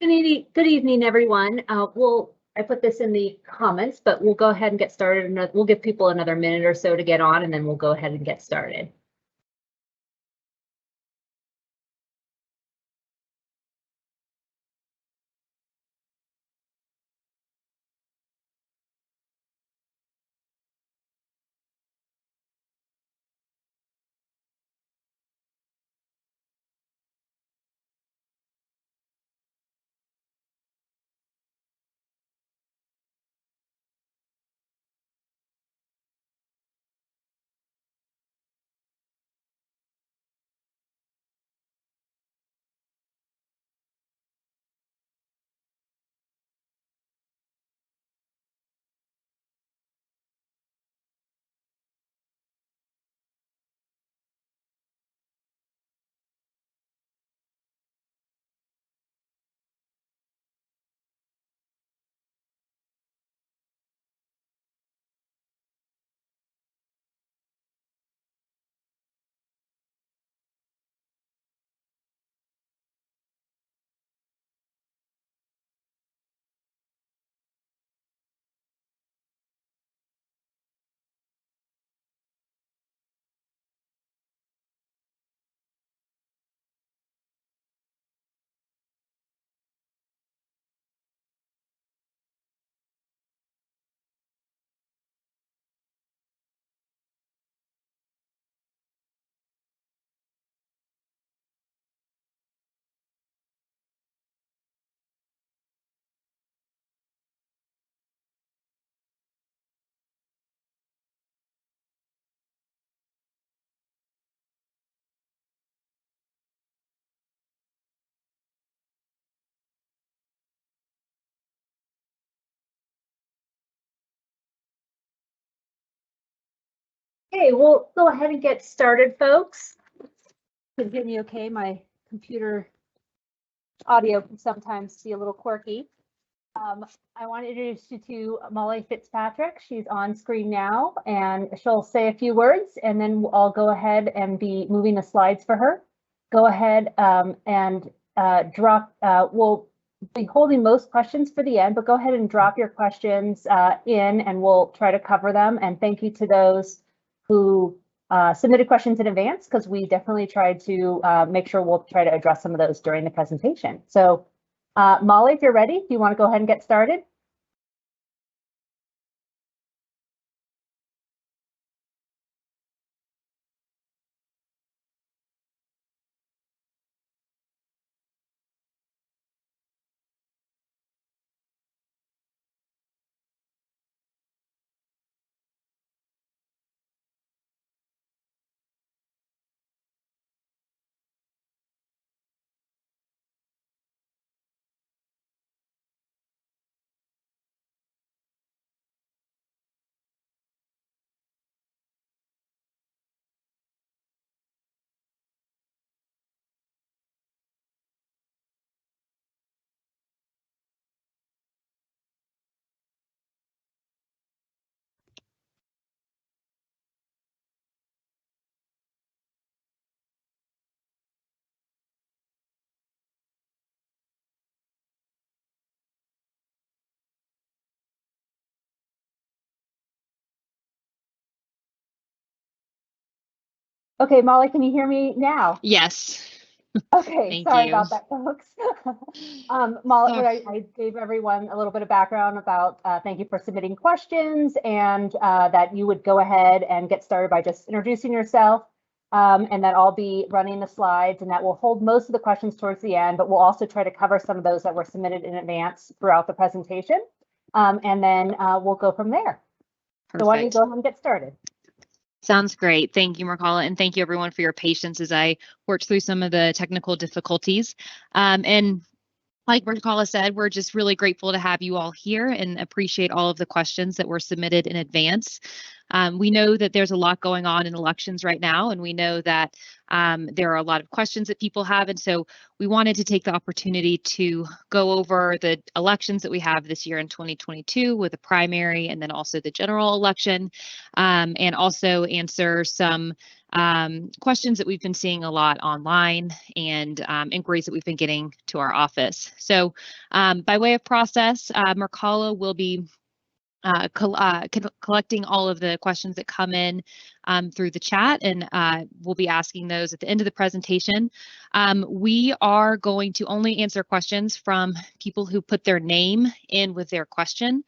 Good evening, everyone. I put this in the comments, but we'll go ahead and get started. And we'll give people another minute or so to get on, and then we'll go ahead and get started. Okay, we'll go ahead and get started, folks. Forgive me, okay? My computer audio can sometimes be a little quirky. I want to introduce you to Molly Fitzpatrick. She's on screen now, and she'll say a few words, and then I'll go ahead and be moving the slides for her. Go ahead and drop. We'll be holding most questions for the end, but go ahead and drop your questions in, and we'll try to cover them. And thank you to those who submitted questions in advance, because we definitely tried to make sure we'll try to address some of those during the presentation. So Molly, if you're ready, do you want to go ahead and get started? Okay, Molly, can you hear me now? Yes. Okay, sorry about that, folks. Molly, I gave everyone a little bit of background about thank you for submitting questions, and that you would go ahead and get started by just introducing yourself, and that I'll be running the slides, and that will hold most of the questions towards the end, but we'll also try to cover some of those that were submitted in advance throughout the presentation, and then we'll go from there. Perfect. So why don't you go ahead and get started? Sounds great. Thank you, Marcella, and thank you everyone for your patience as I worked through some of the technical difficulties. And like Marcella said, we're just really grateful to have you all here and appreciate all of the questions that were submitted in advance. We know that there's a lot going on in elections right now, and we know that there are a lot of questions that people have. And so we wanted to take the opportunity to go over the elections that we have this year in 2022 with a primary and then also the general election, and also answer some questions that we've been seeing a lot online and inquiries that we've been getting to our office. So by way of process, Mercala will be collecting all of the questions that come in through the chat, and we'll be asking those at the end of the presentation. We are going to only answer questions from people who put their name in with their question.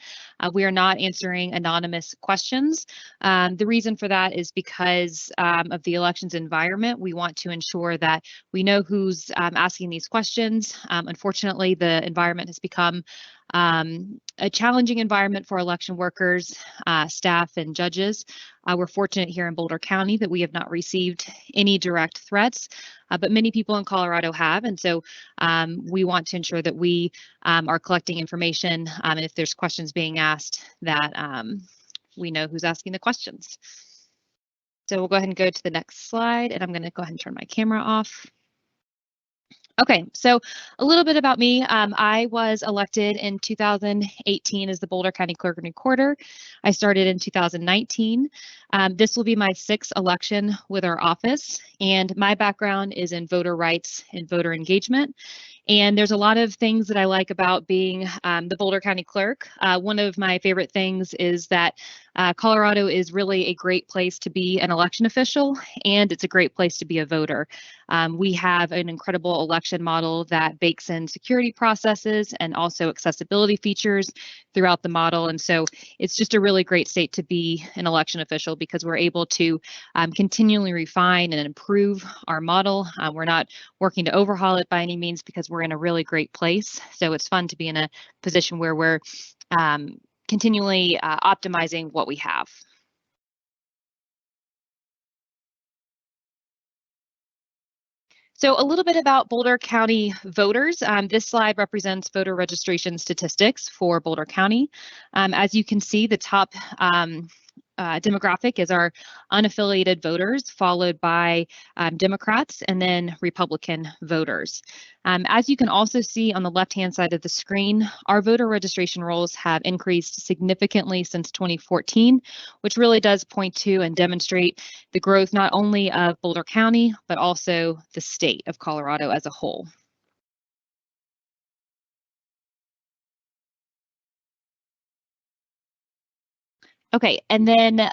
We are not answering anonymous questions. The reason for that is because of the elections environment. We want to ensure that we know who's asking these questions. Unfortunately, the environment has become a challenging environment for election workers, staff, and judges. We're fortunate here in Boulder County that we have not received any direct threats, but many people in Colorado have. And so we want to ensure that we are collecting information, and if there's questions being asked, that we know who's asking the questions. So we'll go ahead and go to the next slide, and I'm going to go ahead and turn my camera off. Okay, so a little bit about me. I was elected in 2018 as the Boulder County Clerk Recorder. I started in 2019. This will be my 6th election with our office, and my background is in voter rights and voter engagement. And there's a lot of things that I like about being the Boulder County Clerk. One of my favorite things is that Colorado is really a great place to be an election official, and it's a great place to be a voter. We have an incredible election model that bakes in security processes and also accessibility features throughout the model. And so it's just a really great state to be an election official because we're able to continually refine and improve our model. We're not working to overhaul it by any means because we're in a really great place. So it's fun to be in a position where we're continually optimizing what we have. So a little bit about Boulder County voters. This slide represents voter registration statistics for Boulder County. As you can see, the top demographic is our unaffiliated voters, followed by Democrats and then Republican voters. As you can also see on the left-hand side of the screen, our voter registration rolls have increased significantly since 2014, which really does point to and demonstrate the growth not only of Boulder County, but also the state of Colorado as a whole. Okay, and then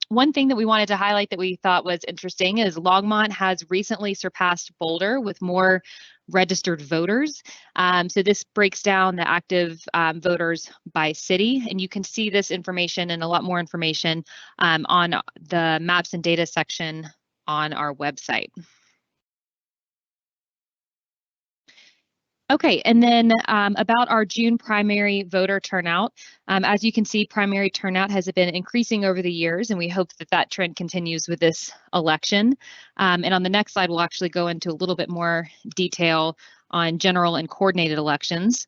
one thing that we wanted to highlight that we thought was interesting is Longmont has recently surpassed Boulder with more registered voters. So this breaks down the active voters by city, and you can see this information and a lot more information on the maps and data section on our website. Okay, and then about our June primary voter turnout. As you can see, primary turnout has been increasing over the years, and we hope that that trend continues with this election. And on the next slide, we'll actually go into a little bit more detail on general and coordinated elections.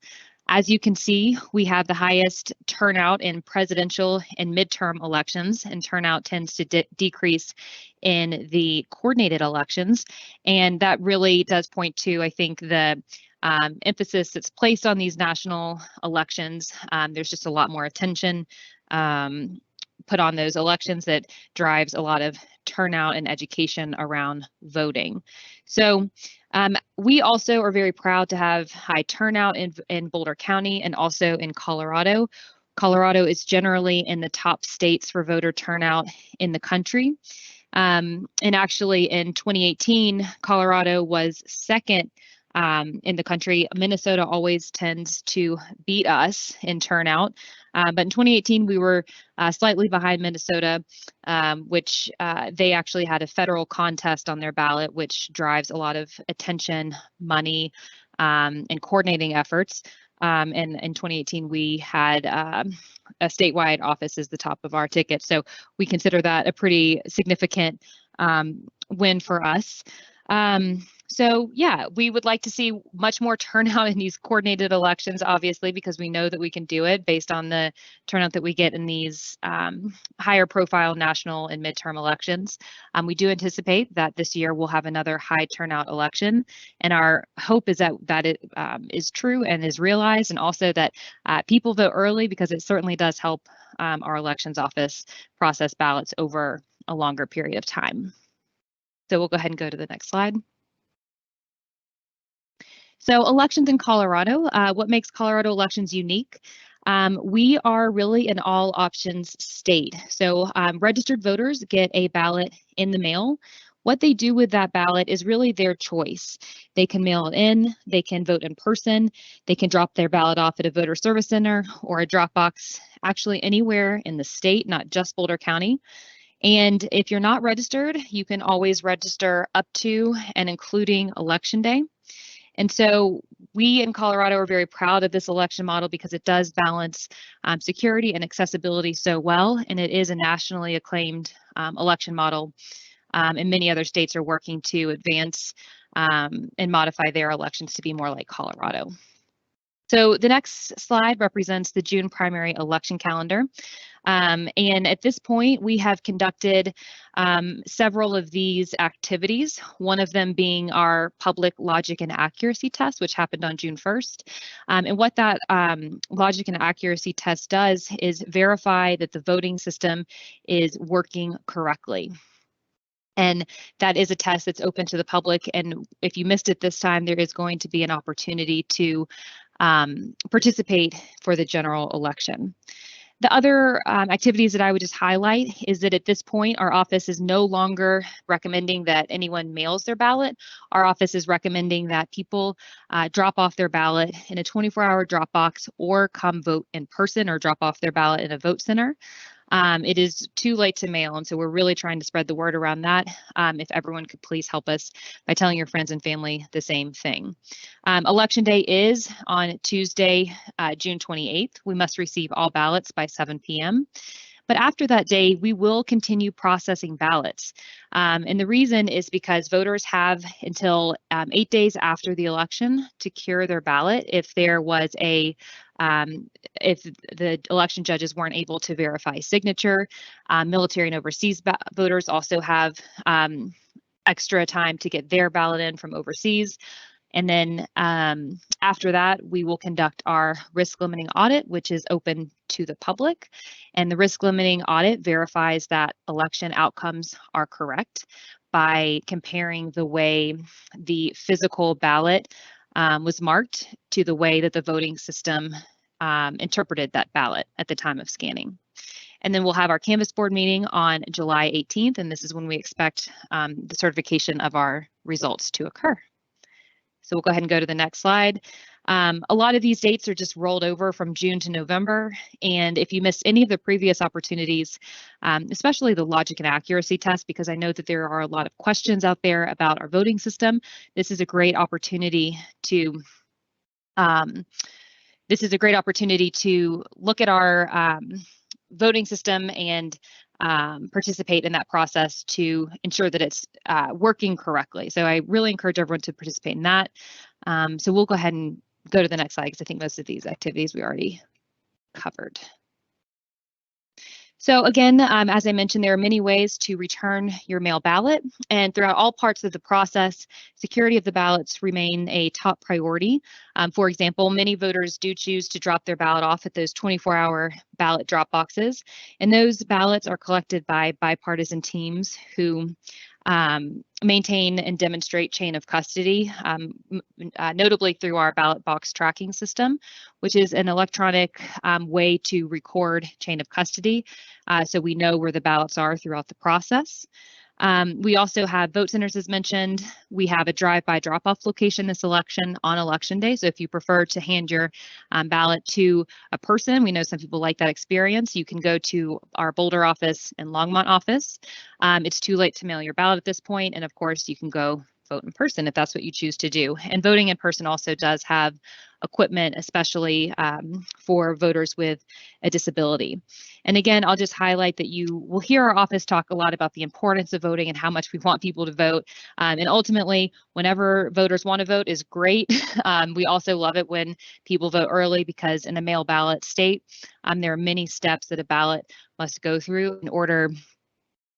As you can see, we have the highest turnout in presidential and midterm elections, and turnout tends to decrease in the coordinated elections. And that really does point to, I think, the emphasis that's placed on these national elections. There's just a lot more attention put on those elections that drives a lot of turnout and education around voting. So we also are very proud to have high turnout in Boulder County and also in Colorado. Colorado is generally in the top states for voter turnout in the country. And actually in 2018, Colorado was second in the country. Minnesota always tends to beat us in turnout. But in 2018, we were slightly behind Minnesota, which they actually had a federal contest on their ballot, which drives a lot of attention, money, and coordinating efforts. And in 2018, we had a statewide office as the top of our ticket. So we consider that a pretty significant win for us. So yeah, we would like to see much more turnout in these coordinated elections, obviously, because we know that we can do it based on the turnout that we get in these higher profile national and midterm elections. We do anticipate that this year we'll have another high turnout election, and our hope is that it is true and is realized, and also that people vote early, because it certainly does help our elections office process ballots over a longer period of time. So we'll go ahead and go to the next slide. So elections in Colorado, what makes Colorado elections unique? We are really an all options state. So registered voters get a ballot in the mail. What they do with that ballot is really their choice. They can mail it in, they can vote in person, they can drop their ballot off at a voter service center or a drop box, actually anywhere in the state, not just Boulder County. And if you're not registered, you can always register up to and including Election Day. And so we in Colorado are very proud of this election model because it does balance security and accessibility so well, and it is a nationally acclaimed election model. And many other states are working to advance and modify their elections to be more like Colorado. So the next slide represents the June primary election calendar. And at this point, we have conducted several of these activities, one of them being our public logic and accuracy test, which happened on June 1st. And what that logic and accuracy test does is verify that the voting system is working correctly. And that is a test that's open to the public. And if you missed it this time, there is going to be an opportunity to participate for the general election. The other activities that I would just highlight is that at this point, our office is no longer recommending that anyone mails their ballot. Our office is recommending that people drop off their ballot in a 24-hour drop box or come vote in person or drop off their ballot in a vote center. It is too late to mail, and so we're really trying to spread the word around that. If everyone could please help us by telling your friends and family the same thing. Election Day is on Tuesday, June 28th. We must receive all ballots by 7 p.m. But after that day, we will continue processing ballots. And the reason is because voters have until 8 days after the election to cure their ballot if there was if the election judges weren't able to verify signature. Military and overseas voters also have extra time to get their ballot in from overseas. And then after that, we will conduct our risk limiting audit, which is open to the public. And the risk limiting audit verifies that election outcomes are correct by comparing the way the physical ballot was marked to the way that the voting system interpreted that ballot at the time of scanning. And then we'll have our canvas board meeting on July 18th, and this is when we expect the certification of our results to occur. So we'll go ahead and go to the next slide. A lot of these dates are just rolled over from June to November. And if you missed any of the previous opportunities, especially the logic and accuracy test, because I know that there are a lot of questions out there about our voting system, this is a great opportunity to look at our voting system and participate in that process to ensure that it's working correctly. So I really encourage everyone to participate in that. So we'll go ahead and go to the next slide because I think most of these activities we already covered. So again, as I mentioned, there are many ways to return your mail ballot, and throughout all parts of the process, security of the ballots remain a top priority. For example, many voters do choose to drop their ballot off at those 24-hour ballot drop boxes, and those ballots are collected by bipartisan teams who maintain and demonstrate chain of custody, notably through our ballot box tracking system, which is an electronic way to record chain of custody so we know where the ballots are throughout the process. We also have vote centers, as mentioned. We have a drive-by drop-off location this election on Election Day. So if you prefer to hand your ballot to a person, we know some people like that experience, you can go to our Boulder office and Longmont office. It's too late to mail your ballot at this point, and of course, you can go vote in person if that's what you choose to do. And voting in person also does have equipment, especially for voters with a disability. And again, I'll just highlight that you will hear our office talk a lot about the importance of voting and how much we want people to vote. And ultimately, whenever voters want to vote is great. We also love it when people vote early because in a mail ballot state, there are many steps that a ballot must go through in order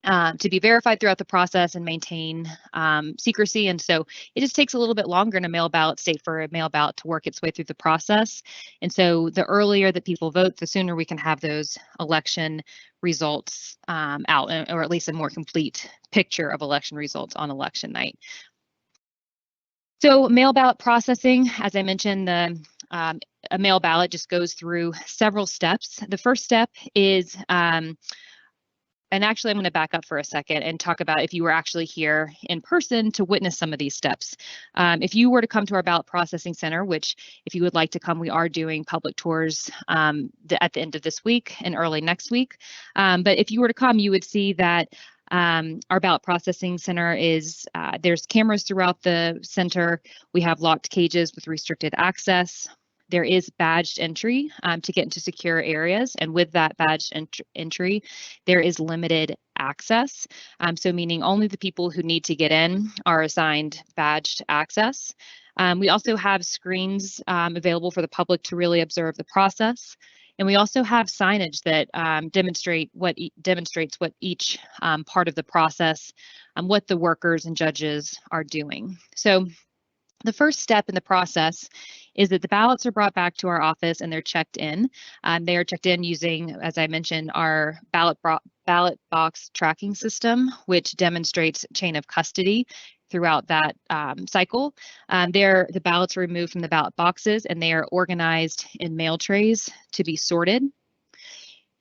to be verified throughout the process and maintain secrecy. And so it just takes a little bit longer in a mail ballot state for a mail ballot to work its way through the process. And so the earlier that people vote, the sooner we can have those election results out, or at least a more complete picture of election results on election night. So mail ballot processing, as I mentioned, a mail ballot just goes through several steps. The first step is and actually, I'm going to back up for a second and talk about if you were actually here in person to witness some of these steps. If you were to come to our ballot processing center, which if you would like to come, we are doing public tours at the end of this week and early next week. But if you were to come, you would see that our ballot processing center is, there's cameras throughout the center. We have locked cages with restricted access. There is badged entry to get into secure areas. And with that badged entry, there is limited access. So meaning only the people who need to get in are assigned badged access. We also have screens available for the public to really observe the process. And we also have signage that demonstrates what each part of the process, what the workers and judges are doing. So the first step in the process is that the ballots are brought back to our office and they're checked in. They are checked in using, as I mentioned, our ballot box tracking system, which demonstrates chain of custody throughout that cycle. The ballots are removed from the ballot boxes and they are organized in mail trays to be sorted.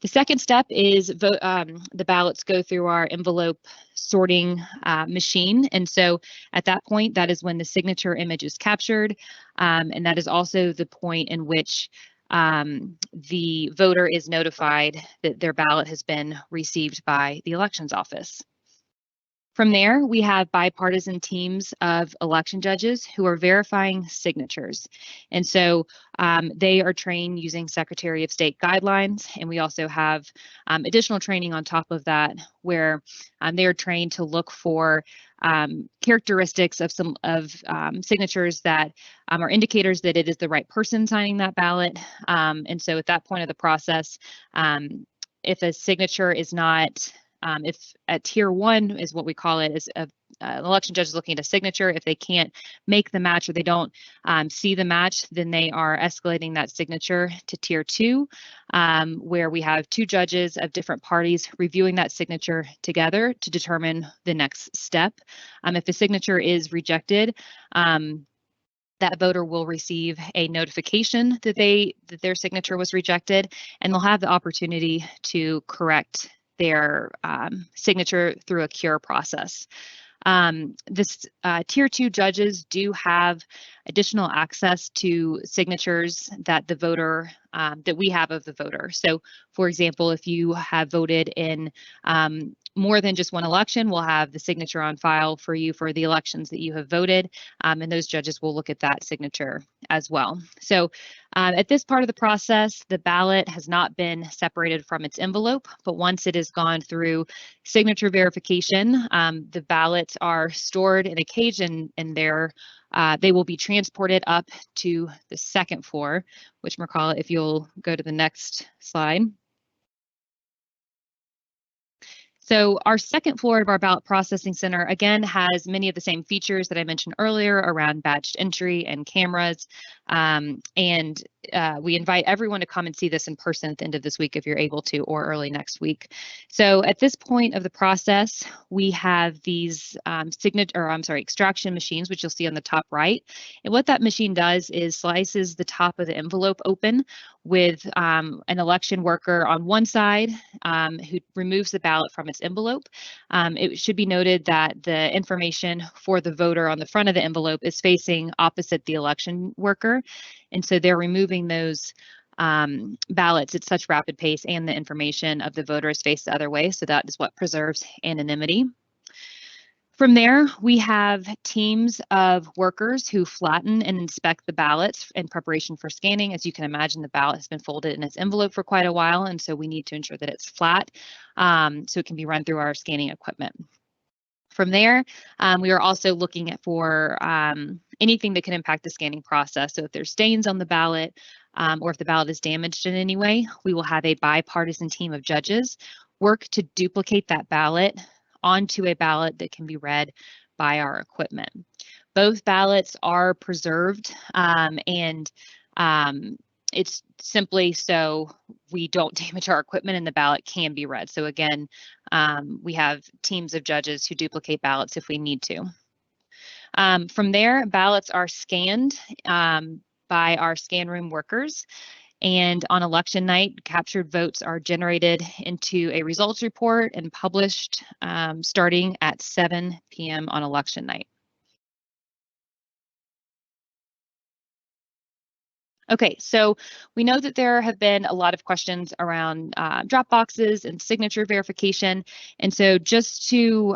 The second step is the ballots go through our envelope sorting machine. And so at that point, that is when the signature image is captured. And that is also the point in which the voter is notified that their ballot has been received by the elections office. From there, we have bipartisan teams of election judges who are verifying signatures. And so they are trained using Secretary of State guidelines. And we also have additional training on top of that, where they are trained to look for characteristics of some signatures that are indicators that it is the right person signing that ballot. And so at that point of the process, if a signature is not if at tier 1 is what we call it, is an election judge is looking at a signature. If they can't make the match or they don't see the match, then they are escalating that signature to tier 2, where we have 2 judges of different parties reviewing that signature together to determine the next step. If the signature is rejected, that voter will receive a notification that their signature was rejected, and they'll have the opportunity to correct their signature through a cure process. This tier 2 judges do have additional access to signatures that the voter that we have of the voter. So, for example, if you have voted in more than just one election, we'll have the signature on file for you for the elections that you have voted, and those judges will look at that signature as well. So at this part of the process, the ballot has not been separated from its envelope, but once it has gone through signature verification, the ballots are stored in a cage and they will be transported up to the second floor, which McCall, if you'll go to the next slide. So our second floor of our ballot processing center, again, has many of the same features that I mentioned earlier around badged entry and cameras. We invite everyone to come and see this in person at the end of this week if you're able to, or early next week. So at this point of the process, we have these extraction machines, which you'll see on the top right. And what that machine does is slices the top of the envelope open with an election worker on one side who removes the ballot from its envelope. It should be noted that the information for the voter on the front of the envelope is facing opposite the election worker. And so they're removing those ballots at such rapid pace, and the information of the voter is faced the other way. So that is what preserves anonymity. From there, we have teams of workers who flatten and inspect the ballots in preparation for scanning. As you can imagine, the ballot has been folded in its envelope for quite a while, and so we need to ensure that it's flat so it can be run through our scanning equipment. From there, we are also looking for anything that can impact the scanning process. So if there's stains on the ballot or if the ballot is damaged in any way, we will have a bipartisan team of judges work to duplicate that ballot onto a ballot that can be read by our equipment. Both ballots are preserved, and it's simply so we don't damage our equipment and the ballot can be read. So again, we have teams of judges who duplicate ballots if we need to. From there, ballots are scanned by our scan room workers. And on election night, captured votes are generated into a results report and published starting at 7 p.m. on election night. Okay, so we know that there have been a lot of questions around drop boxes and signature verification. And so just to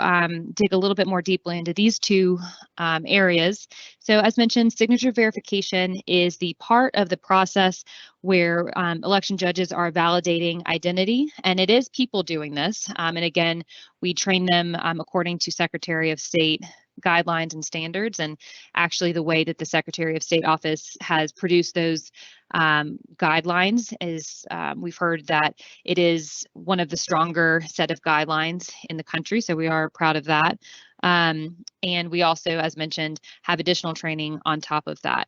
dig a little bit more deeply into these two areas. So as mentioned, signature verification is the part of the process where election judges are validating identity. And it is people doing this. And again, we train them according to Secretary of State guidelines and standards, and actually the way that the Secretary of State office has produced those guidelines is we've heard that it is one of the stronger set of guidelines in the country, so we are proud of that. And we also, as mentioned, have additional training on top of that.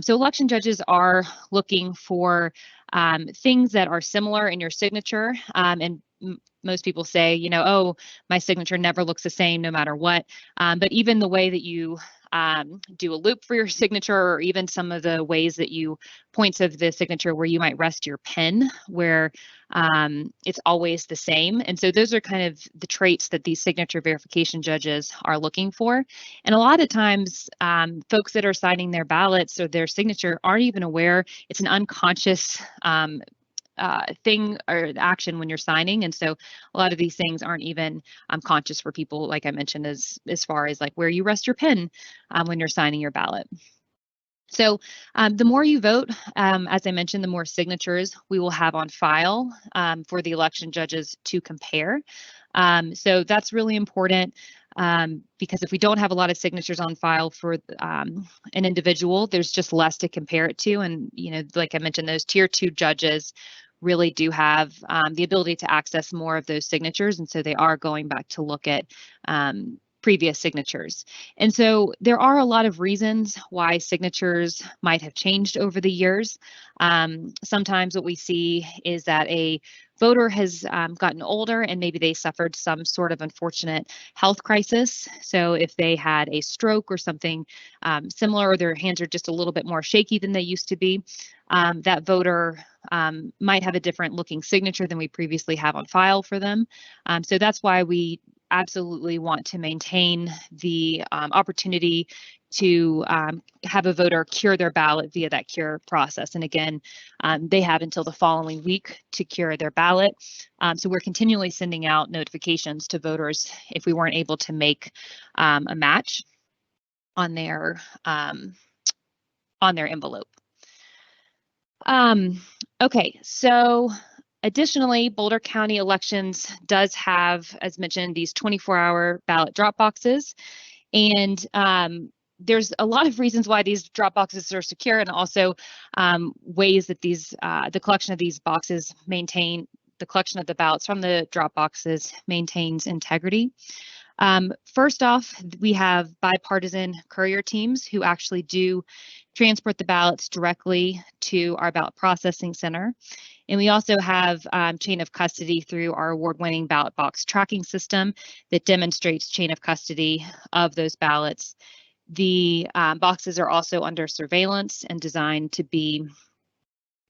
So election judges are looking for things that are similar in your signature, and most people say, you know, oh, my signature never looks the same no matter what. But even the way that you do a loop for your signature, or even some of the ways that you points of the signature where you might rest your pen, where it's always the same. And so those are kind of the traits that these signature verification judges are looking for. And a lot of times, folks that are signing their ballots or their signature aren't even aware. It's an unconscious thing or action when you're signing. And so a lot of these things aren't even conscious for people, like I mentioned, as far as like where you rest your pen when you're signing your ballot. So the more you vote, as I mentioned, the more signatures we will have on file for the election judges to compare. So that's really important because if we don't have a lot of signatures on file for an individual, there's just less to compare it to. And, you know, like I mentioned, those tier 2 judges really do have the ability to access more of those signatures. And so they are going back to look at previous signatures. And so there are a lot of reasons why signatures might have changed over the years. Sometimes what we see is that a voter has gotten older and maybe they suffered some sort of unfortunate health crisis. So if they had a stroke or something similar, or their hands are just a little bit more shaky than they used to be, that voter might have a different looking signature than we previously have on file for them. So that's why we absolutely want to maintain the opportunity to have a voter cure their ballot via that cure process. And again, they have until the following week to cure their ballot. So we're continually sending out notifications to voters if we weren't able to make a match on their envelope. Okay, so additionally, Boulder County Elections does have, as mentioned, these 24-hour ballot drop boxes. And there's a lot of reasons why these drop boxes are secure, and also ways that these the collection of these boxes maintain, the collection of the ballots from the drop boxes maintains integrity. First off, we have bipartisan courier teams who actually do transport the ballots directly to our ballot processing center. And we also have chain of custody through our award-winning ballot box tracking system that demonstrates chain of custody of those ballots. The boxes are also under surveillance and designed to be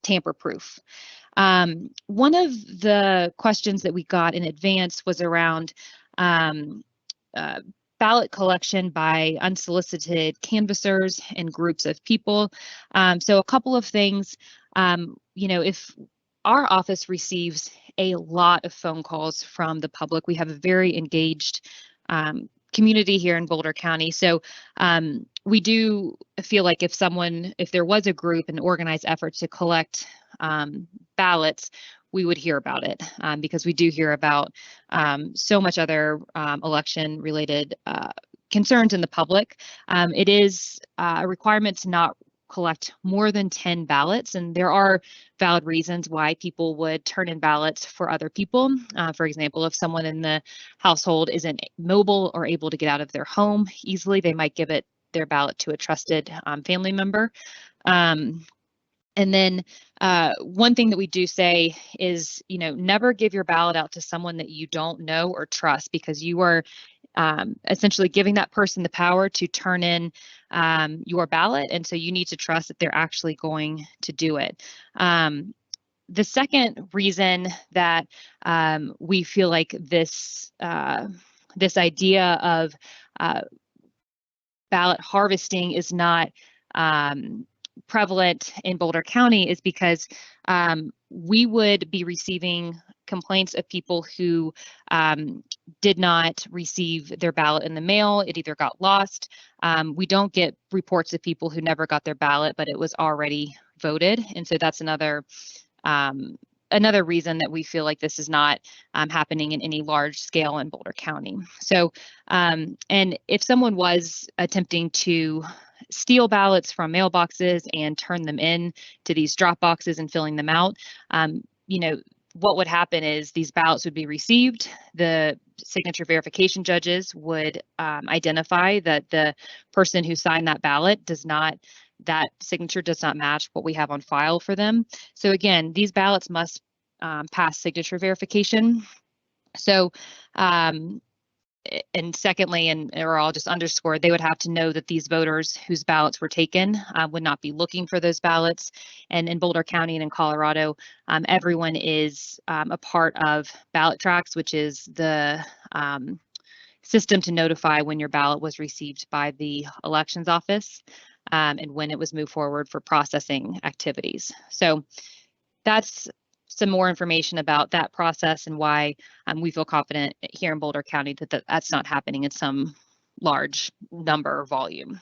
tamper-proof. One of the questions that we got in advance was around ballot collection by unsolicited canvassers and groups of people. So a couple of things, you know, if our office receives a lot of phone calls from the public, we have a very engaged community here in Boulder County. So we do feel like if there was a group, an organized effort to collect ballots, we would hear about it because we do hear about so much other election related concerns in the public. It is a requirement to not collect more than 10 ballots. And there are valid reasons why people would turn in ballots for other people. For example, if someone in the household isn't mobile or able to get out of their home easily, they might give their ballot to a trusted family member. And then one thing that we do say is, never give your ballot out to someone that you don't know or trust, because you are essentially giving that person the power to turn in your ballot. And so you need to trust that they're actually going to do it. The second reason that we feel like this idea of ballot harvesting is not prevalent in Boulder County is because we would be receiving complaints of people who did not receive their ballot in the mail. It either got lost. We don't get reports of people who never got their ballot, but it was already voted. And so that's another reason that we feel like this is not happening in any large scale in Boulder County. So, and if someone was attempting to steal ballots from mailboxes and turn them in to these drop boxes and filling them out, what would happen is these ballots would be received. The signature verification judges would identify that the person who signed that ballot that signature does not match what we have on file for them. So again, these ballots must pass signature verification. So, and secondly, or I'll just underscore, they would have to know that these voters whose ballots were taken would not be looking for those ballots. And in Boulder County and in Colorado, everyone is a part of Ballot Tracks, which is the system to notify when your ballot was received by the elections office and when it was moved forward for processing activities. So that's some more information about that process and why we feel confident here in Boulder County that that's not happening in some large number or volume.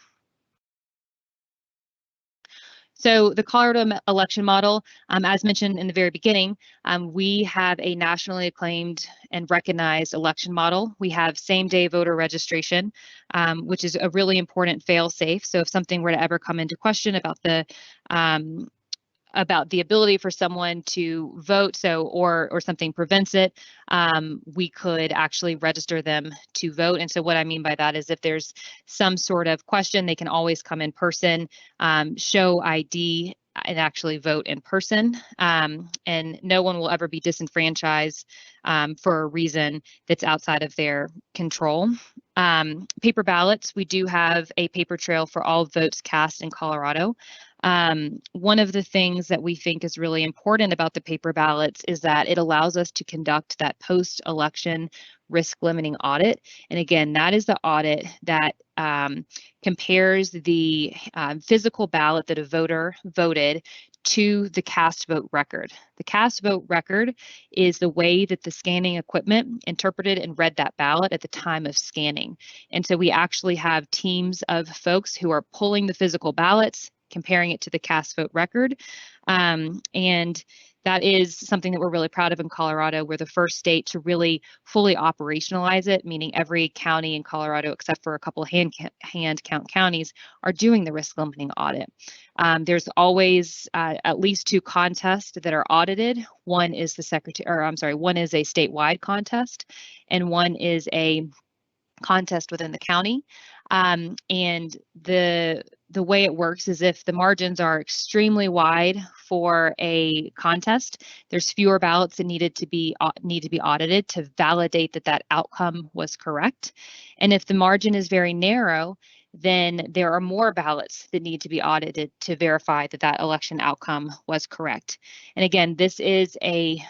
So the Colorado election model, as mentioned in the very beginning, we have a nationally acclaimed and recognized election model. We have same-day voter registration, which is a really important fail-safe. So if something were to ever come into question about the ability for someone to vote, or something prevents it, we could actually register them to vote. And so what I mean by that is if there's some sort of question, they can always come in person, show ID, and actually vote in person. And no one will ever be disenfranchised for a reason that's outside of their control. Paper ballots, we do have a paper trail for all votes cast in Colorado. One of the things that we think is really important about the paper ballots is that it allows us to conduct that post-election risk limiting audit. And again, that is the audit that compares the physical ballot that a voter voted to the cast vote record. The cast vote record is the way that the scanning equipment interpreted and read that ballot at the time of scanning. And so we actually have teams of folks who are pulling the physical ballots, comparing it to the cast vote record. And that is something that we're really proud of in Colorado. We're the first state to really fully operationalize it, meaning every county in Colorado, except for a couple of hand count counties, are doing the risk limiting audit. There's always at least 2 contests that are audited. One is one is a statewide contest, and one is a contest within the county. And the way it works is if the margins are extremely wide for a contest, there's fewer ballots that need to be audited to validate that outcome was correct. And if the margin is very narrow, then there are more ballots that need to be audited to verify that election outcome was correct. And again, this is a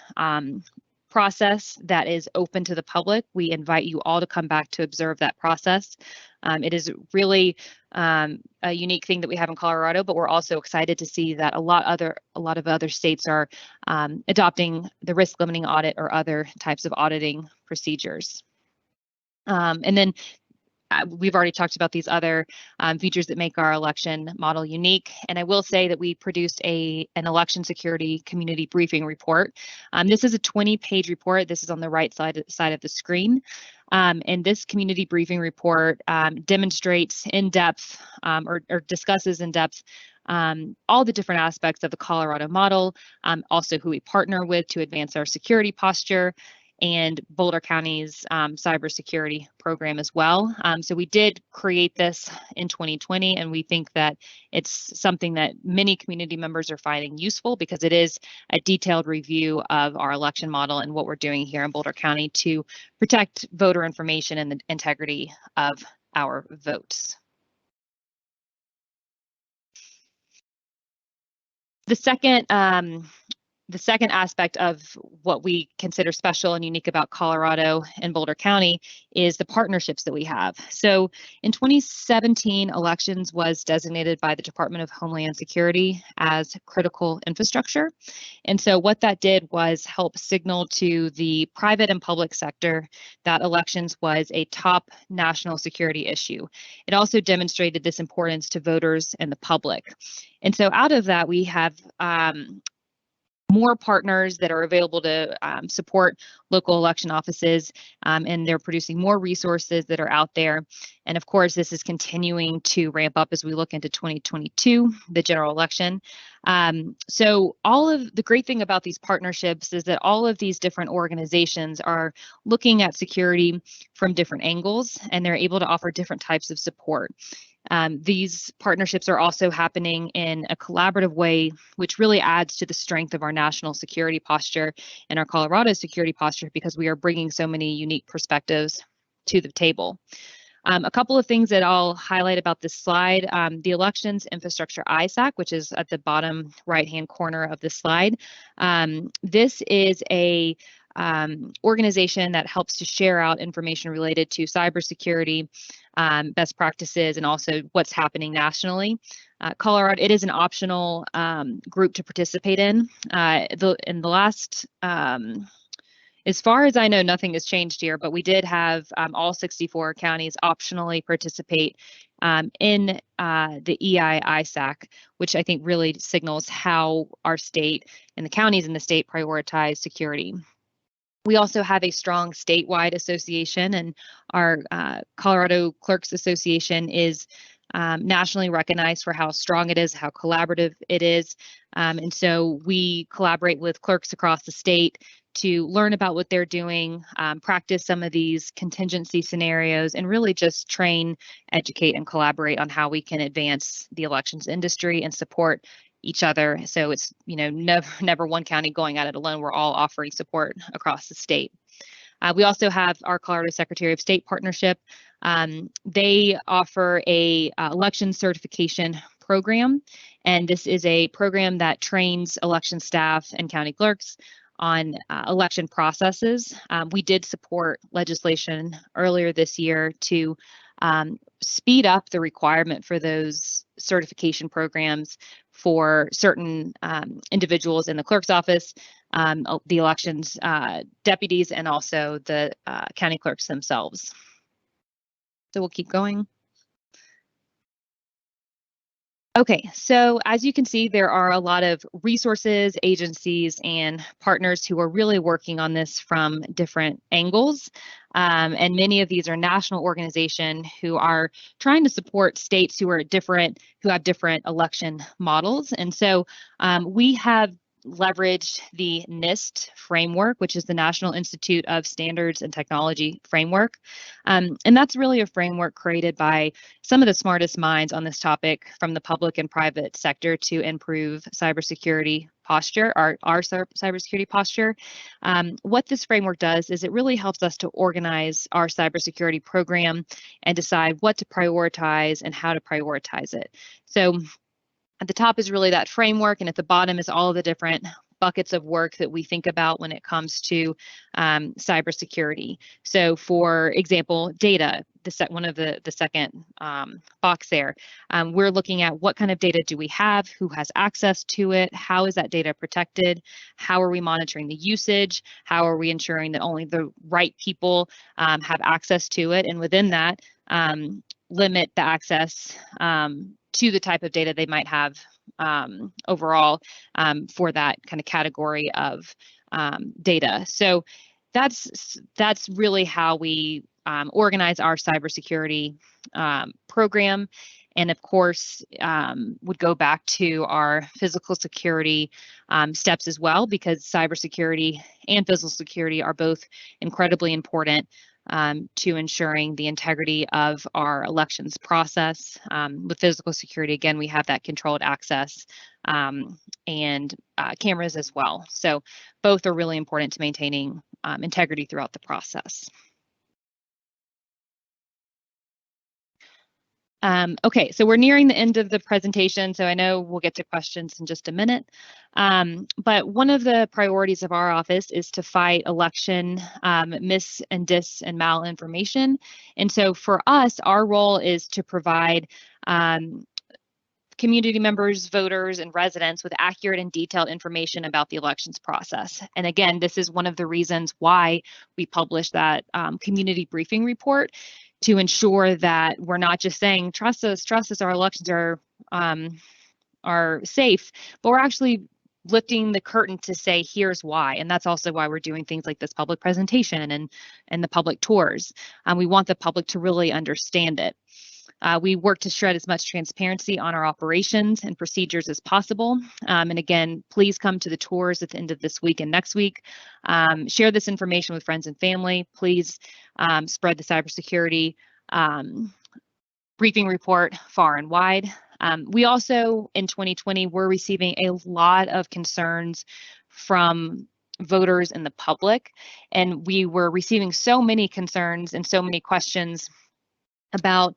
process that is open to the public. We invite you all to come back to observe that process. It is really a unique thing that we have in Colorado, but we're also excited to see that a lot of other states are adopting the risk limiting audit or other types of auditing procedures. And then we've already talked about these other features that make our election model unique. And I will say that we produced an election security community briefing report. This is a 20-page report. This is on the right side of the screen. And this community briefing report demonstrates in depth or discusses in depth all the different aspects of the Colorado model, also who we partner with to advance our security posture, and Boulder County's cybersecurity program as well. So we did create this in 2020, and we think that it's something that many community members are finding useful because it is a detailed review of our election model and what we're doing here in Boulder County to protect voter information and the integrity of our votes. The second aspect of what we consider special and unique about Colorado and Boulder County is the partnerships that we have. So in 2017, elections was designated by the Department of Homeland Security as critical infrastructure. And so what that did was help signal to the private and public sector that elections was a top national security issue. It also demonstrated this importance to voters and the public. And so out of that, we have more partners that are available to support local election offices, and they're producing more resources that are out there. And of course, this is continuing to ramp up as we look into 2022, the general election. So all of the great thing about these partnerships is that all of these different organizations are looking at security from different angles, and they're able to offer different types of support. These partnerships are also happening in a collaborative way, which really adds to the strength of our national security posture and our Colorado security posture because we are bringing so many unique perspectives to the table. A couple of things that I'll highlight about this slide, the elections infrastructure Isac, which is at the bottom right-hand corner of the slide. This is a organization that helps to share out information related to cybersecurity, best practices, and also what's happening nationally. Colorado, it is an optional group to participate in. In the last, as far as I know, nothing has changed here, but we did have all 64 counties optionally participate in the EI Isac, which I think really signals how our state and the counties in the state prioritize security. We also have a strong statewide association, and our Colorado Clerks Association is nationally recognized for how strong it is, how collaborative it is. And so we collaborate with clerks across the state to learn about what they're doing, practice some of these contingency scenarios, and really just train, educate, and collaborate on how we can advance the elections industry and support each other. So it's, never one county going at it alone. We're all offering support across the state. We also have our Colorado Secretary of State partnership. They offer a election certification program, and this is a program that trains election staff and county clerks on election processes. We did support legislation earlier this year to speed up the requirement for those certification programs for certain individuals in the clerk's office, the elections deputies, and also the county clerks themselves. So we'll keep going. Okay, so as you can see, there are a lot of resources, agencies, and partners who are really working on this from different angles. And many of these are national organizations who are trying to support states who have different election models. And so we have leveraged the NIST framework, which is the National Institute of Standards and Technology framework. And that's really a framework created by some of the smartest minds on this topic from the public and private sector to improve cybersecurity posture, our cybersecurity posture. What this framework does is it really helps us to organize our cybersecurity program and decide what to prioritize and how to prioritize it. So at the top is really that framework, and at the bottom is all of the different buckets of work that we think about when it comes to cybersecurity. So for example, data, one of the second box there, we're looking at what kind of data do we have, who has access to it, how is that data protected, how are we monitoring the usage, how are we ensuring that only the right people have access to it, and within that, limit the access to the type of data they might have overall for that kind of category of data. So that's really how we organize our cybersecurity program. And of course, would go back to our physical security steps as well, because cybersecurity and physical security are both incredibly important to ensuring the integrity of our elections process. With physical security, again, we have that controlled access and cameras as well. So both are really important to maintaining integrity throughout the process. Okay, so we're nearing the end of the presentation, so I know we'll get to questions in just a minute. But one of the priorities of our office is to fight election mis and dis and malinformation. And so for us, our role is to provide community members, voters, and residents with accurate and detailed information about the elections process. And again, this is one of the reasons why we publish that community briefing report, to ensure that we're not just saying, trust us, our elections are safe, but we're actually lifting the curtain to say, here's why. And that's also why we're doing things like this public presentation and the public tours. We want the public to really understand it. We work to shred as much transparency on our operations and procedures as possible. And again, please come to the tours at the end of this week and next week. Share this information with friends and family. Please spread the cybersecurity briefing report far and wide. We also, in 2020, were receiving a lot of concerns from voters and the public, and we were receiving so many concerns and so many questions about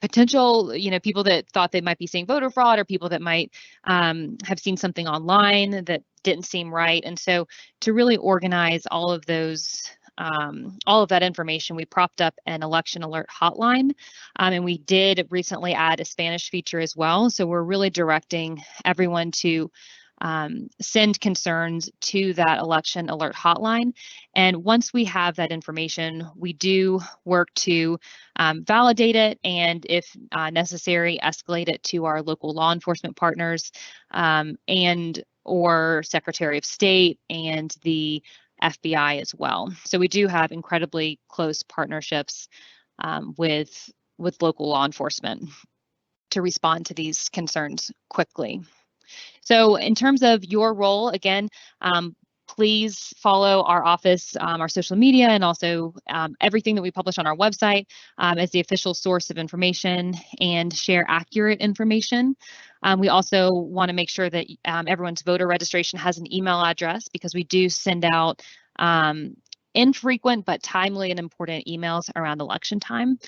potential, people that thought they might be seeing voter fraud, or people that might have seen something online that didn't seem right. And so to really organize all of those, all of that information, we propped up an election alert hotline, and we did recently add a Spanish feature as well. So we're really directing everyone to send concerns to that election alert hotline. And once we have that information, we do work to validate it, and if necessary, escalate it to our local law enforcement partners and or Secretary of State and the FBI as well. So we do have incredibly close partnerships with local law enforcement to respond to these concerns quickly. So in terms of your role, again, please follow our office, our social media, and also everything that we publish on our website as the official source of information, and share accurate information. We also want to make sure that everyone's voter registration has an email address, because we do send out infrequent but timely and important emails around election time.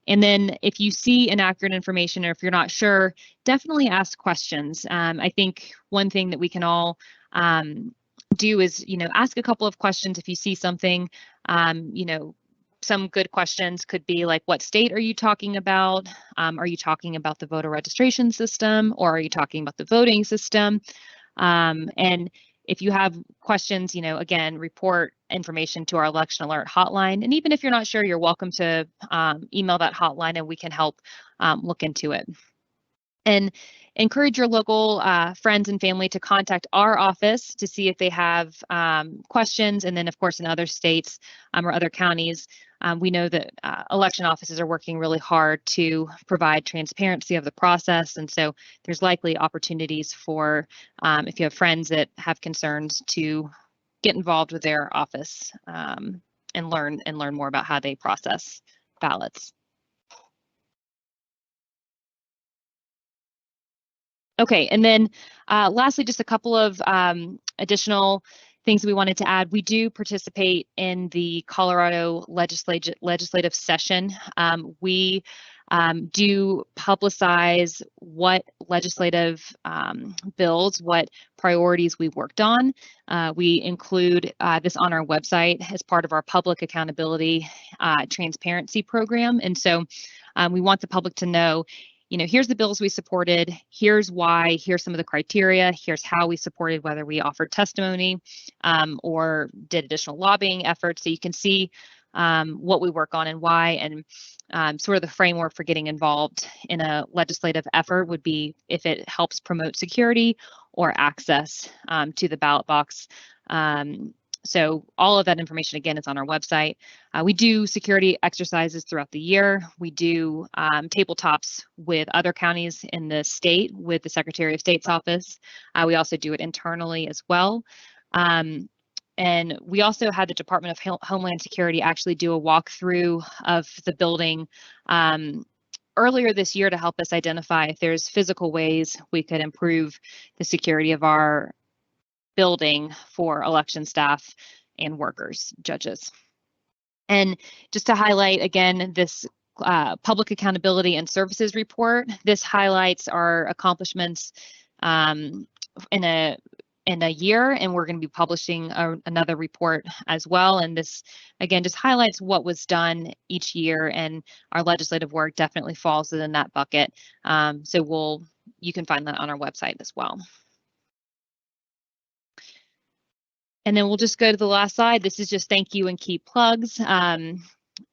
And then if you see inaccurate information, or if you're not sure, definitely ask questions. I think one thing that we can all do is, ask a couple of questions if you see something. Some good questions could be like, what state are you talking about? Are you talking about the voter registration system, or are you talking about the voting system? And if you have questions, again, report information to our election alert hotline. And even if you're not sure, you're welcome to email that hotline, and we can help look into it. And encourage your local friends and family to contact our office to see if they have questions. And then, of course, in other states or other counties, we know that election offices are working really hard to provide transparency of the process. And so there's likely opportunities for, if you have friends that have concerns, to get involved with their office and learn more about how they process ballots. Okay, and then lastly, just a couple of additional things we wanted to add. We do participate in the Colorado legislative session. We do publicize what legislative bills, what priorities we worked on. We include this on our website as part of our public accountability transparency program. And so we want the public to know, here's the bills we supported, here's why, here's some of the criteria, here's how we supported, whether we offered testimony or did additional lobbying efforts. So you can see what we work on and why, and sort of the framework for getting involved in a legislative effort would be if it helps promote security or access to the ballot box. So all of that information, again, is on our website. We do security exercises throughout the year. We do tabletops with other counties in the state with the Secretary of State's office. We also do it internally as well. And we also had the Department of Homeland Security actually do a walkthrough of the building earlier this year to help us identify if there's physical ways we could improve the security of our building for election staff and workers, judges. And just to highlight again, this Public Accountability and Services Report, this highlights our accomplishments in a year, and we're going to be publishing another report as well. And this, again, just highlights what was done each year, and our legislative work definitely falls within that bucket. So you can find that on our website as well. And then we'll just go to the last slide. This is just thank you and key plugs.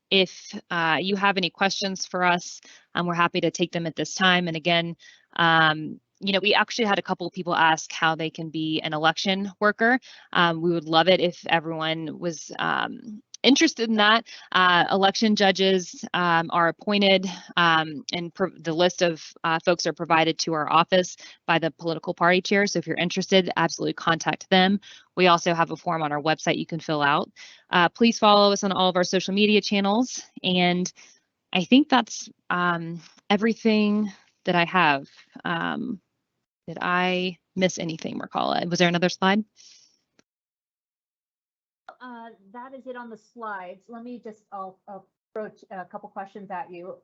If you have any questions for us, we're happy to take them at this time. And again, we actually had a couple of people ask how they can be an election worker. We would love it if everyone was interested in that. Election judges are appointed, and the list of folks are provided to our office by the political party chair. So if you're interested, absolutely contact them. We also have a form on our website you can fill out. Please follow us on all of our social media channels. And I think that's everything that I have. Did I miss anything, Mercala? Was there another slide? That is it on the slides. Let me just, I'll approach a couple questions at you.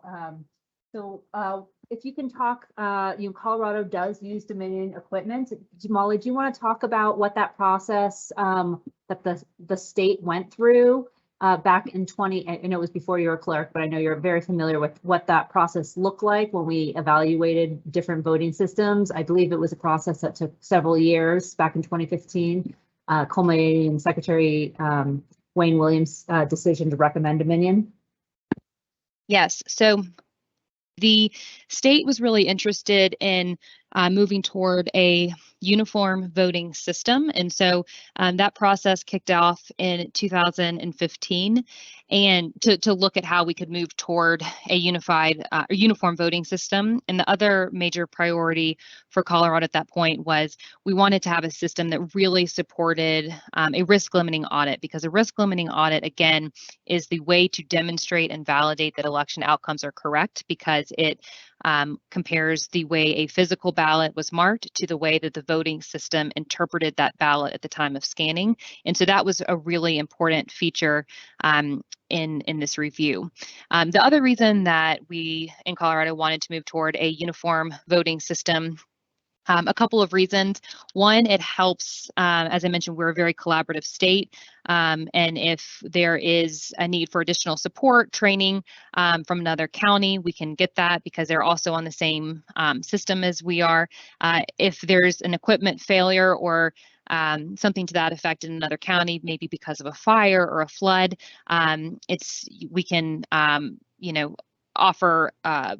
If you can talk, Colorado does use Dominion equipment. Molly, do you want to talk about what that process that the state went through back in I know it was before you were clerk, but I know you're very familiar with what that process looked like when we evaluated different voting systems. I believe it was a process that took several years back in 2015. Culminating in Secretary Wayne Williams' decision to recommend Dominion? Yes. So the state was really interested in moving toward a uniform voting system. And so that process kicked off in 2015, and to look at how we could move toward a uniform voting system. And the other major priority for Colorado at that point was we wanted to have a system that really supported a risk limiting audit, because a risk limiting audit, again, is the way to demonstrate and validate that election outcomes are correct, because it compares the way a physical ballot was marked to the way that the voting system interpreted that ballot at the time of scanning. And so that was a really important feature in this review. The other reason that we in Colorado wanted to move toward a uniform voting system, a couple of reasons. One, it helps, as I mentioned, we're a very collaborative state. And if there is a need for additional support, training from another county, we can get that because they're also on the same system as we are. If there's an equipment failure or something to that effect in another county, maybe because of a fire or a flood, we can, offer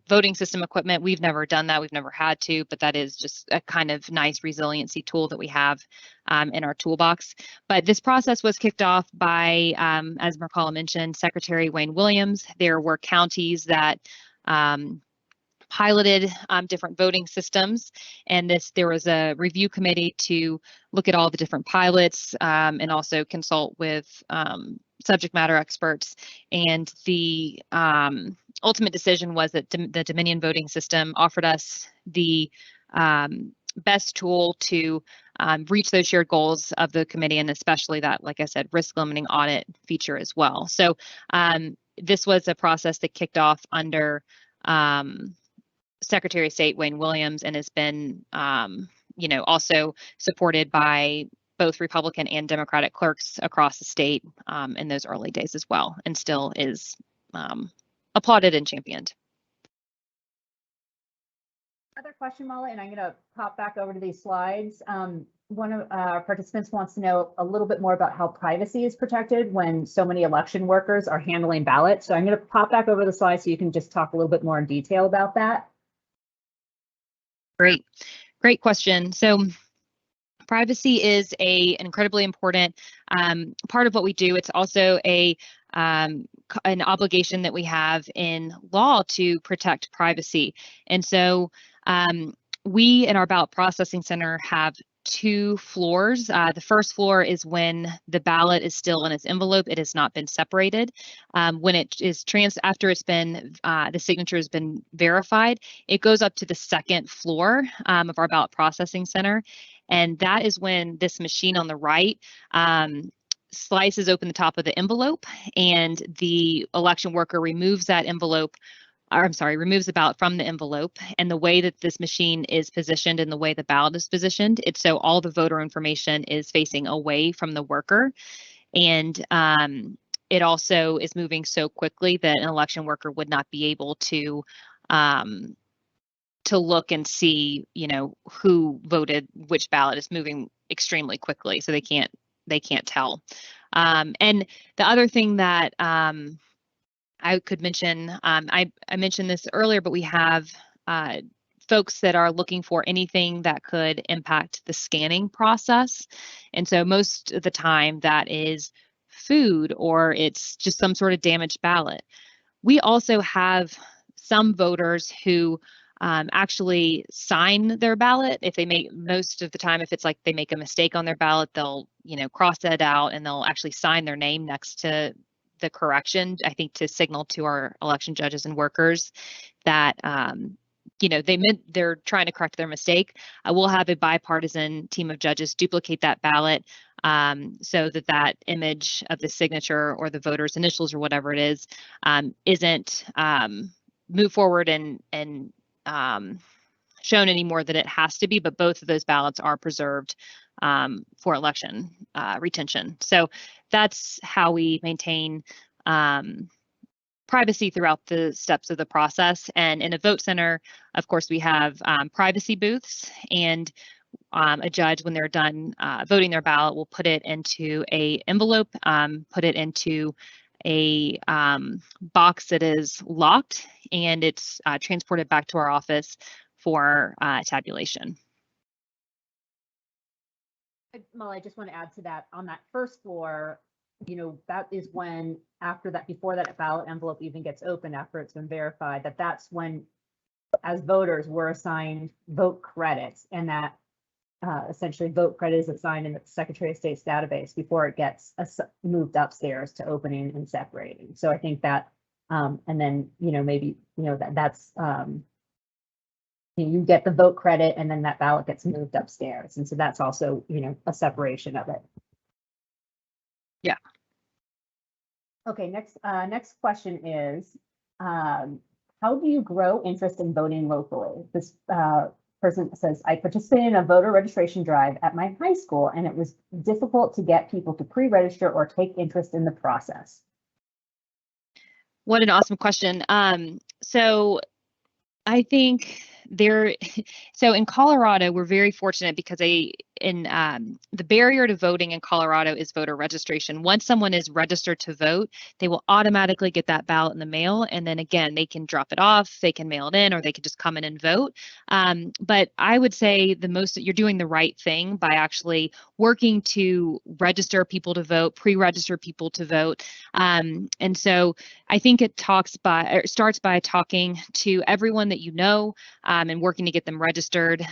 voting system equipment. We've never done that. We've never had to, but that is just a kind of nice resiliency tool that we have in our toolbox. But this process was kicked off by, as Mercala mentioned, Secretary Wayne Williams. There were counties that piloted different voting systems, and there was a review committee to look at all the different pilots and also consult with subject matter experts. And the ultimate decision was that the Dominion voting system offered us the best tool to reach those shared goals of the committee, and especially that, like I said, risk limiting audit feature as well. So this was a process that kicked off under Secretary of State Wayne Williams, and has been, also supported by both Republican and Democratic clerks across the state in those early days as well, and still is applauded and championed. Another question, Molly, and I'm going to pop back over to these slides. One of our participants wants to know a little bit more about how privacy is protected when so many election workers are handling ballots. So I'm going to pop back over the slides so you can just talk a little bit more in detail about that. Great question. So Privacy is an incredibly important part of what we do. It's also an obligation that we have in law to protect privacy. And so we in our ballot processing center have 2 floors. The first floor is when the ballot is still in its envelope. It has not been separated. When it is after it's been, the signature has been verified, it goes up to the second floor of our ballot processing center. And that is when this machine on the right slices open the top of the envelope, and the election worker removes that envelope, or I'm sorry, removes the ballot from the envelope. And the way that this machine is positioned and the way the ballot is positioned, it's so all the voter information is facing away from the worker. And it also is moving so quickly that an election worker would not be able to look and see, who voted which ballot. Is moving extremely quickly, so they can't tell. And the other thing that I could mention, I mentioned this earlier, but we have folks that are looking for anything that could impact the scanning process. And so most of the time that is food, or it's just some sort of damaged ballot. We also have some voters who actually sign their ballot. If they most of the time, if it's like they make a mistake on their ballot, they'll, cross that out and they'll actually sign their name next to the correction, I think, to signal to our election judges and workers that, they're trying to correct their mistake. We'll have a bipartisan team of judges duplicate that ballot so that image of the signature or the voter's initials or whatever it is isn't moved forward and shown anymore that it has to be, but both of those ballots are preserved for election retention. So that's how we maintain privacy throughout the steps of the process. And in a vote center, of course, we have privacy booths, and a judge, when they're done voting their ballot, will put it into an envelope, put it into a box that is locked, and it's transported back to our office for tabulation. Molly, I just want to add to that. On that first floor, that is when, before that ballot envelope even gets opened, after it's been verified, that's when, as voters, we're assigned vote credits, and that essentially vote credit is assigned in the Secretary of State's database before it gets moved upstairs to opening and separating. So I think that, and then, maybe, that's, you get the vote credit, and then that ballot gets moved upstairs. And so that's also, a separation of it. Yeah. Okay, next question is, how do you grow interest in voting locally? This person says, I participated in a voter registration drive at my high school, and it was difficult to get people to pre-register or take interest in the process. What an awesome question. So I think so in Colorado, we're very fortunate because the barrier to voting in Colorado is voter registration. Once someone is registered to vote, they will automatically get that ballot in the mail. And then again, they can drop it off, they can mail it in, or they can just come in and vote. But I would say you're doing the right thing by actually working to register people to vote, pre-register people to vote. And so I think it starts by talking to everyone that you know, and working to get them registered.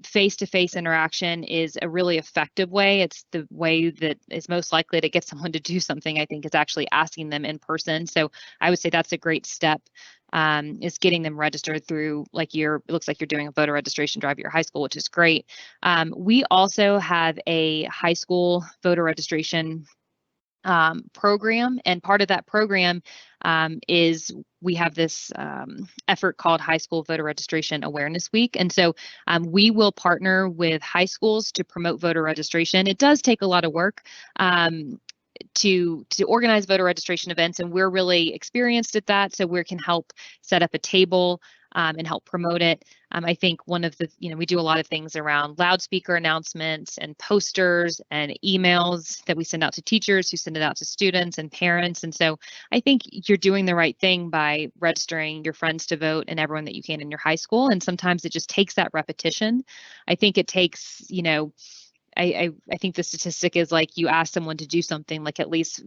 Face-to-face interaction is a really effective way. It's the way that is most likely to get someone to do something, I think, is actually asking them in person. So I would say that's a great step, is getting them registered through, it looks like you're doing a voter registration drive at your high school, which is great. We also have a high school voter registration program, and part of that program is we have this effort called High School Voter Registration Awareness Week. And so we will partner with high schools to promote voter registration. It does take a lot of work to organize voter registration events, and we're really experienced at that, so we can help set up a table and help promote it. I think one of the, we do a lot of things around loudspeaker announcements and posters and emails that we send out to teachers who send it out to students and parents. And so I think you're doing the right thing by registering your friends to vote and everyone that you can in your high school. And sometimes it just takes that repetition. I think it takes, I think the statistic is like you ask someone to do something like at least,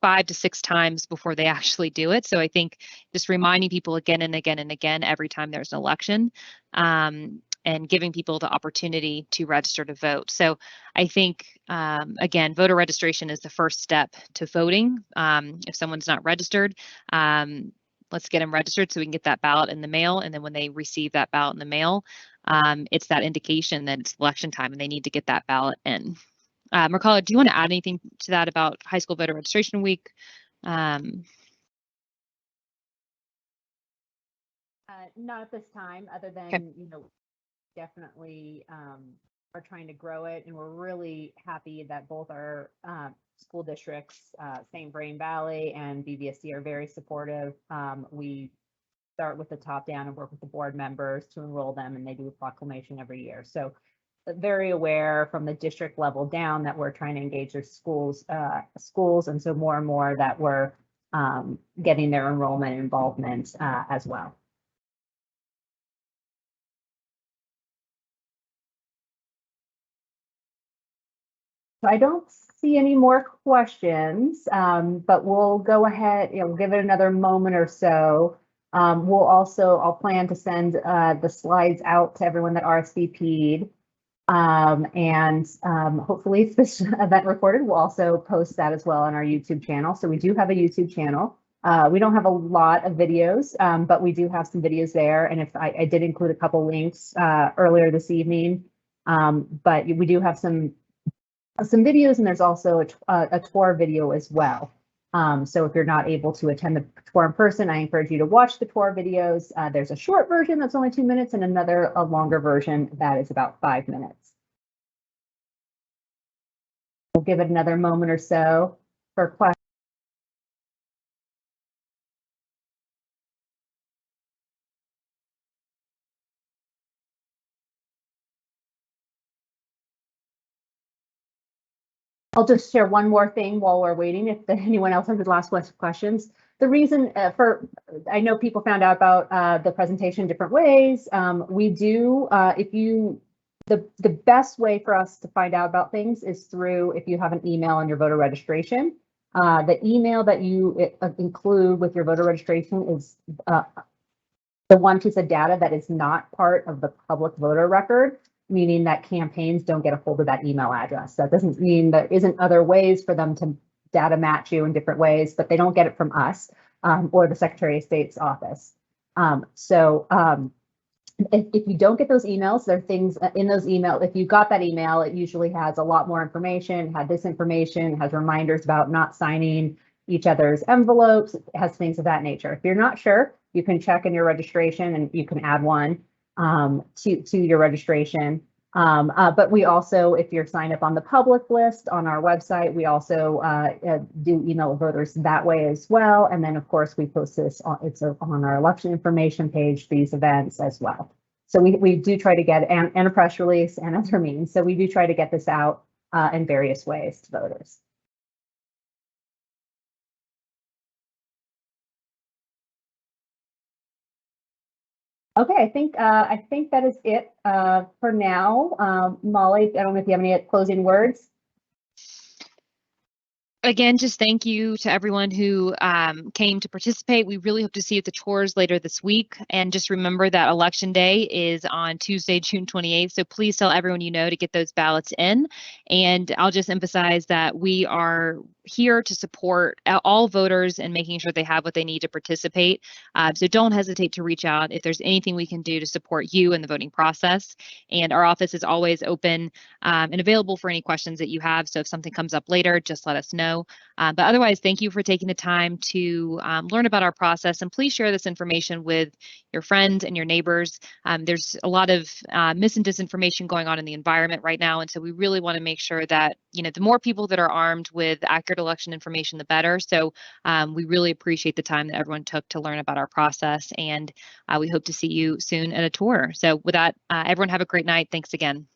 5 to 6 times before they actually do it. So I think just reminding people again and again and again every time there's an election, and giving people the opportunity to register to vote. So I think, again, voter registration is the first step to voting. If someone's not registered, let's get them registered so we can get that ballot in the mail. And then when they receive that ballot in the mail, it's that indication that it's election time and they need to get that ballot in. Mercala, do you want to add anything to that about high school voter registration week? Not at this time, other than, Okay. definitely are trying to grow it. And we're really happy that both our school districts, St. Vrain Valley and BVSC, are very supportive. We start with the top down and work with the board members to enroll them, and they do a proclamation every year. So very aware from the district level down that we're trying to engage their schools, and so more and more that we're getting their enrollment and involvement as well. So I don't see any more questions, but we'll go ahead, we'll give it another moment or so. I'll plan to send the slides out to everyone that RSVP'd. Hopefully if this event recorded, we'll also post that as well on our YouTube channel. So we do have a YouTube channel. We don't have a lot of videos, but we do have some videos there. And if I did include a couple links earlier this evening, but we do have some videos, and there's also a tour video as well. So if you're not able to attend the tour in person, I encourage you to watch the tour videos. There's a short version that's only 2 minutes and a longer version that is about 5 minutes. We'll give it another moment or so for questions. I'll just share one more thing while we're waiting, if anyone else has the last questions. The reason I know people found out about the presentation different ways. We do, the best way for us to find out about things is through, if you have an email on your voter registration. The email that you include with your voter registration is the one piece of data that is not part of the public voter record, meaning that campaigns don't get a hold of that email address. That doesn't mean there isn't other ways for them to data match you in different ways, but they don't get it from us or the Secretary of State's office. If you don't get those emails, there are things in those emails. If you got that email, it usually has a lot more information, had this information, has reminders about not signing each other's envelopes, it has things of that nature. If you're not sure, you can check in your registration and you can add one to your registration. But we also, if you're signed up on the public list on our website, we also do email voters that way as well. And then of course we post this on our election information page, these events as well. So we do try to get, and a press release and other means. So we do try to get this out in various ways to voters. Okay, I think that is it for now. Molly, I don't know if you have any closing words. Again, just thank you to everyone who came to participate. We really hope to see you at the tours later this week. And just remember that Election Day is on Tuesday, June 28th. So please tell everyone you know to get those ballots in. And I'll just emphasize that we are here to support all voters and making sure they have what they need to participate. So don't hesitate to reach out if there's anything we can do to support you in the voting process. And our office is always open and available for any questions that you have. So if something comes up later, just let us know. But otherwise, thank you for taking the time to learn about our process, and please share this information with your friends and your neighbors. There's a lot of mis and disinformation going on in the environment right now, and so we really want to make sure that the more people that are armed with accurate election information, the better. So we really appreciate the time that everyone took to learn about our process, and we hope to see you soon at a tour. So with that, everyone have a great night. Thanks again.